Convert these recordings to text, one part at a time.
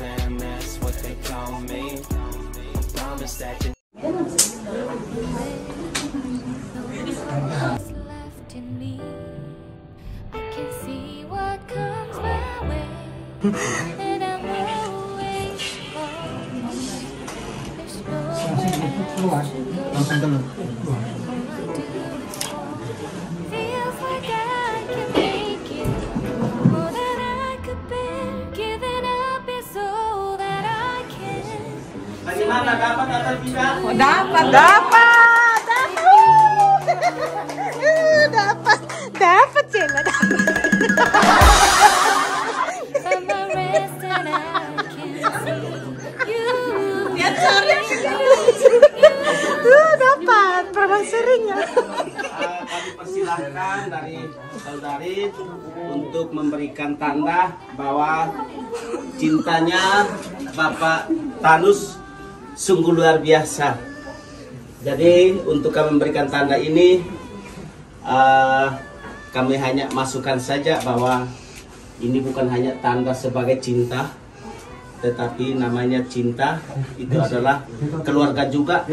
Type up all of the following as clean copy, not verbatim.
fam, that's what they call me. I promise that you left in me. I can see what comes my way, and I'm always wrong. There's nowhere else to go. Feels like I can make it more than I could bear. Giving up is all that I can. Bagaimana, dapat atau tidak? Oh, dapat. Dapat Cina. From my rest and I can see you. Dapat. Pernah sering ya. Kami persilahkan dari saudari untuk memberikan tanda bahwa cintanya Bapak Tanus sungguh luar biasa. Jadi untuk kami memberikan tanda ini, kami hanya masukkan saja bahwa ini bukan hanya tanda sebagai cinta, tetapi namanya cinta itu adalah keluarga juga,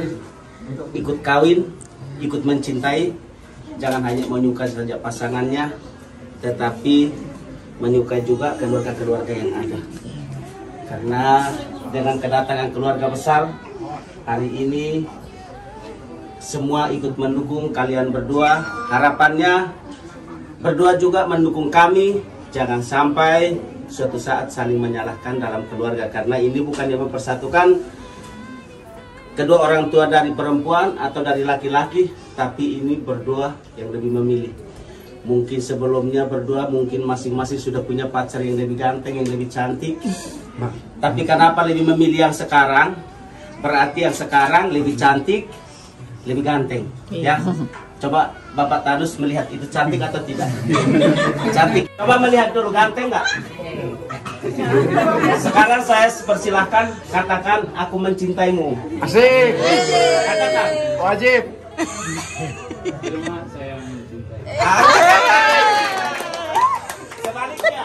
ikut kawin, ikut mencintai. Jangan hanya menyukai saja pasangannya, tetapi menyukai juga keluarga-keluarga yang ada. Karena dengan kedatangan keluarga besar hari ini, semua ikut mendukung kalian berdua. Harapannya berdua juga mendukung kami. Jangan sampai suatu saat saling menyalahkan dalam keluarga, karena ini bukan yang mempersatukan kedua orang tua dari perempuan atau dari laki-laki, tapi ini berdua yang lebih memilih. Mungkin sebelumnya berdua mungkin masing-masing sudah punya pacar yang lebih ganteng, yang lebih cantik. Tapi kenapa lebih memilih yang sekarang? Berarti yang sekarang lebih cantik, lebih ganteng. Ya, coba Bapak Tanus melihat itu cantik atau tidak? Cantik. Coba melihat dulu, ganteng nggak? Sekarang saya persilahkan katakan aku mencintaimu. Asik. Katakan. Wajib. saya mencintai. Sebaliknya.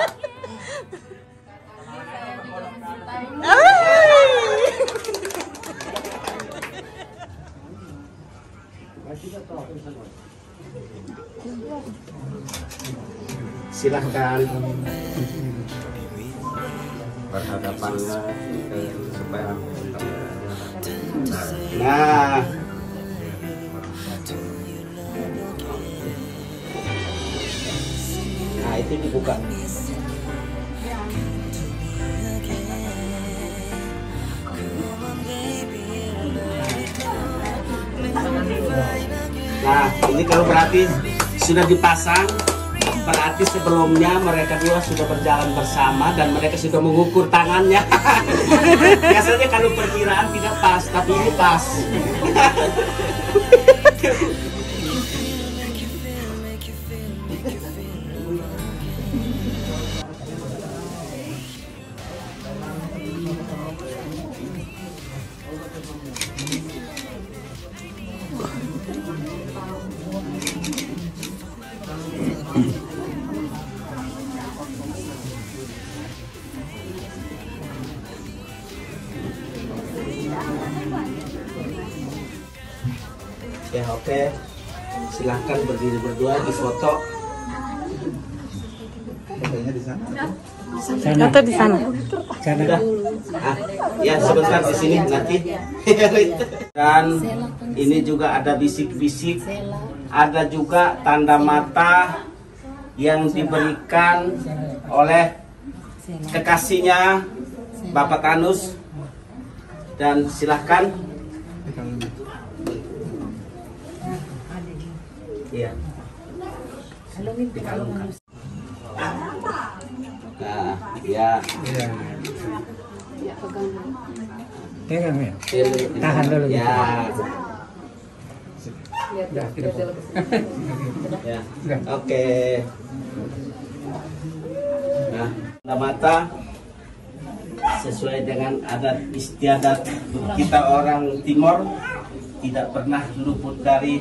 Silahkan berhadapan supaya nah itu dibuka. Nah ini kalau berarti sudah dipasang, berarti sebelumnya mereka dua sudah berjalan bersama dan mereka sudah mengukur tangannya. Biasanya kalau perkiraan tidak pas, tapi ini pas. Ya oke, silahkan berdiri berdua di foto. Fotonya di sana. Atau di sana. Sudah. Ah, ya sebentar di sini nanti. Dan ini juga ada bisik-bisik, ada juga tanda mata yang diberikan oleh kekasihnya Bapak Tanus. Dan silahkan. Iya. Dikalungkan. Nah, ya. Pegang ya. Tahan dulu. Ya. Ya. Oke. Nah, tanda mata sesuai dengan adat istiadat kita orang Timor, tidak pernah luput dari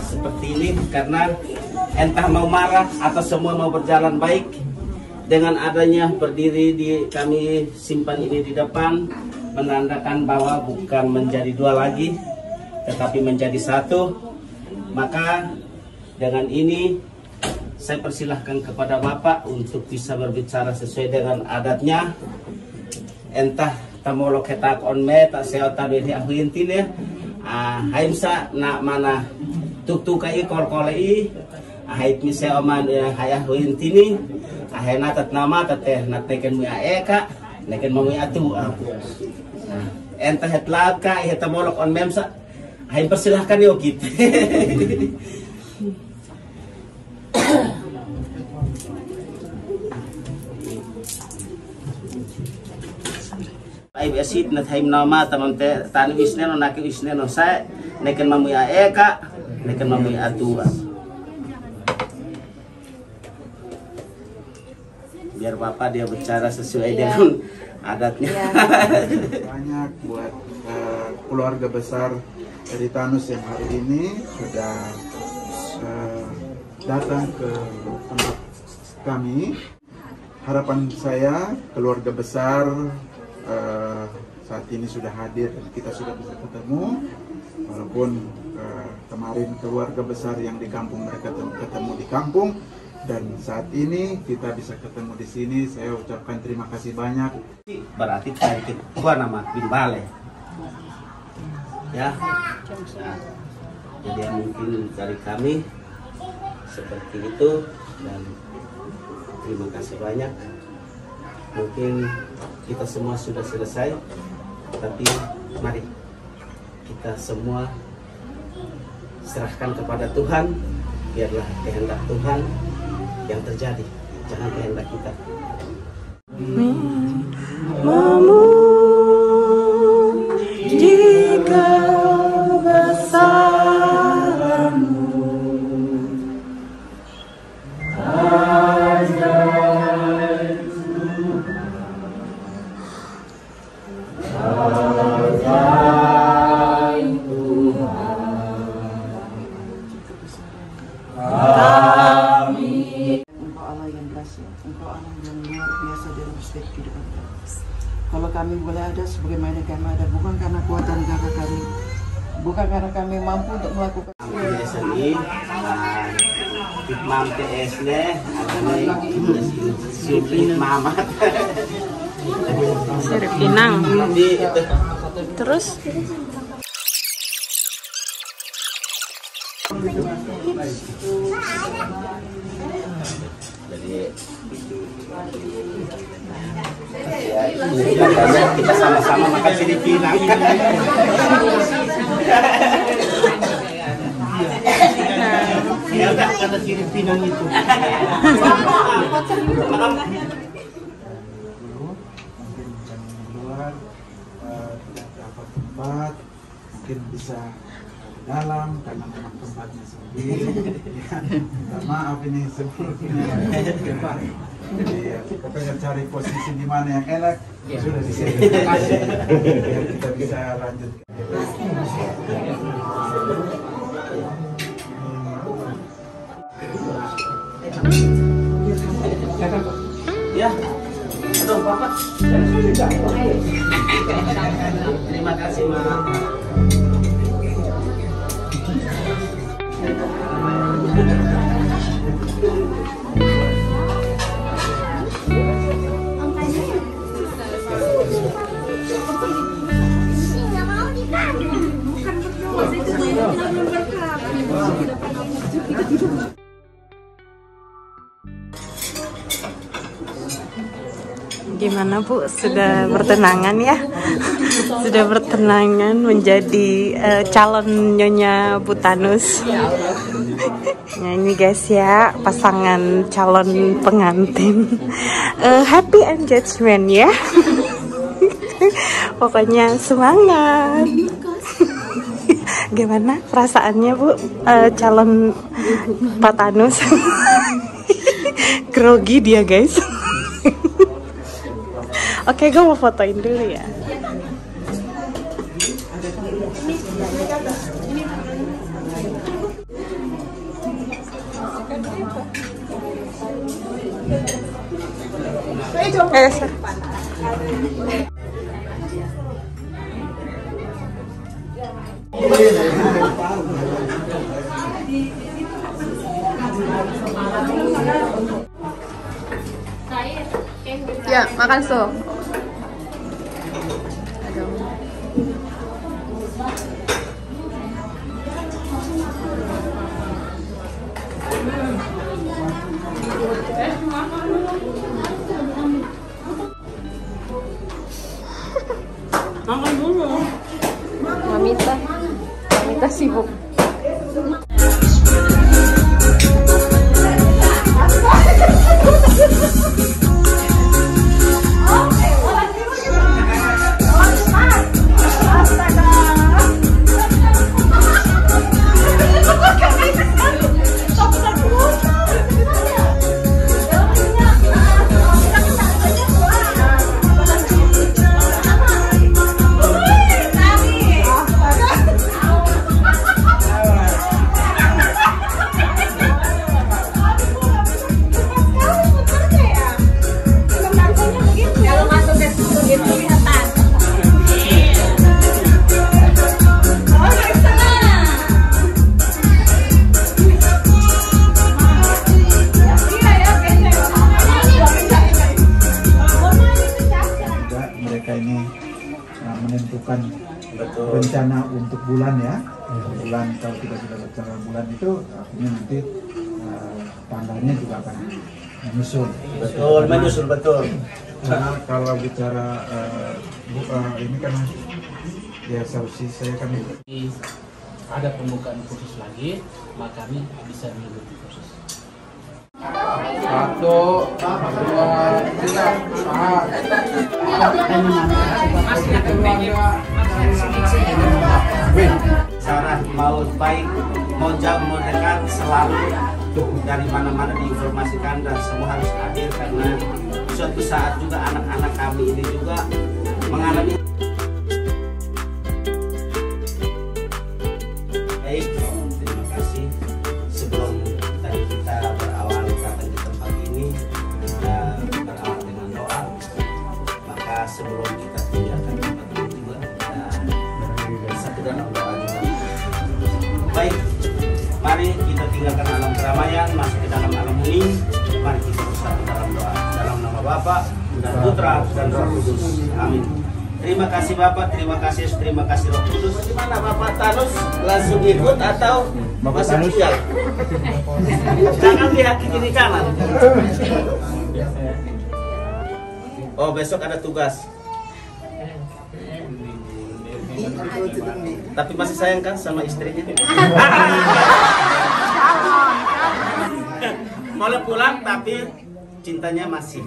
seperti ini, karena entah mau marah atau semua mau berjalan baik, dengan adanya berdiri kami simpan ini di depan, menandakan bahwa bukan menjadi dua lagi, tetapi menjadi satu. Maka dengan ini saya persilahkan kepada Bapak untuk bisa berbicara sesuai dengan adatnya. Entah tamolo ketak on me tak seota bedi ahuintin ya. Haimsa nak mana tuk-tukai kol-kolei. Ahait mi se oman hayah huintini. Ahena tat nama tateh nak teken mu aeka, neken mu atu. Entah hetlaka iheta molok on memsa. Hai persilahkan yo gitu. Ai besit na thaim nama tamam te tani isneno nak isneno sa neken mu aeka, neken mu atu. Biar Bapak dia bicara sesuai dengan adatnya. Banyak buat keluarga besar dari Tanus yang hari ini sudah datang ke tempat kami. Harapan saya keluarga besar saat ini sudah hadir dan kita sudah bisa ketemu. Walaupun kemarin keluarga besar yang di kampung mereka ketemu di kampung. Dan saat ini kita bisa ketemu di sini, saya ucapkan terima kasih banyak. Berarti cantik gua nama Bimbale. Ya. Jadi mungkin dari kami seperti itu dan terima kasih banyak. Mungkin kita semua sudah selesai, tapi mari kita semua serahkan kepada Tuhan, biarlah kehendak Tuhan yang terjadi, jangan kehendak kita. Jika besaranmu Engkau Allah yang luar biasa dalam setiap kehidupan kami. Kalau kami boleh ada sebagaimana kami ada, bukan karena kuatan gagah kami, bukan karena kami mampu untuk melakukan. Ini Imam TS Mamat Sirip Pinang. Terus jadi ya, kita sama-sama makan sirip Pinang. Ya udah kata sirip Pinang itu. Keluar tidak dapat tempat, mungkin bisa dalam karena memang tempatnya sendiri. Ya, maaf ini sebelumnya. Jadi ya, kita pengen cari posisi di mana yang enak, sudah di sini. Biar kita bisa lanjut. Ya, aduh Bapak. Terima kasih Mak. gimana Bu? Sudah bertenangan ya? Sudah bertenangan menjadi calon Nyonya Bu Tanus. Nah ini guys ya, pasangan calon pengantin. Happy engagement ya. Pokoknya semangat. Gimana perasaannya Bu, calon Pak Tanus? Grogi dia guys. Oke, gue mau fotoin dulu ya. Ya, makan so. Makan dulu. Mamita sibuk. menentukan rencana untuk bulan ya. Bulan kalau kita sudah bicara bulan itu artinya nanti tanggalnya juga akan menyusul. Betul, menyusul betul. Karena kalau bicara ini kan ya sausi saya kan ada pembukaan kursus lagi, maka kami bisa mengikuti kursus. 1, 2, 3, Sarah mau baik, mau jauh, mau dekat, selalu dari mana-mana diinformasikan dan semua harus hadir karena suatu saat juga anak-anak kami ini juga mengalami. Baik, terima kasih. Sebelum tadi kita berawal datang di tempat ini, kita berawal dengan doa. Maka sebelum kita tinggalkan tempat ini juga kita satu dalam doa juga. Baik, mari kita tinggalkan alam keramaian, masuk ke dalam alam hening. Mari kita bersatu dalam doa. Dalam nama Bapa dan Putra dan Roh Kudus. Amin. Terima kasih Bapak, terima kasih Roh Kudus. Bagaimana Bapak Tanus? Langsung ikut atau masih tinggal? Jangan lihat ke kiri kanan. Oh, besok ada tugas. Tapi masih sayang kan sama istrinya? Boleh pulang tapi cintanya masih.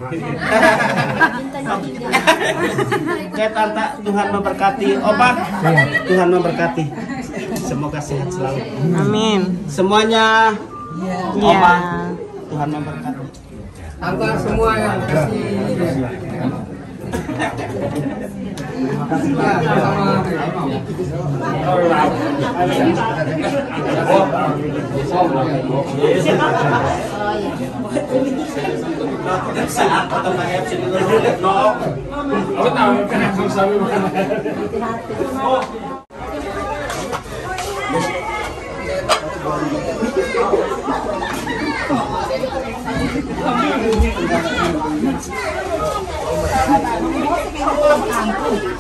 Oke Tante, Tuhan memberkati. Opa, Tuhan memberkati. Semoga sehat selalu. Amin. Semuanya. Opa, Tuhan memberkati. Tante semua yang kasih. Terima kasih Thank you.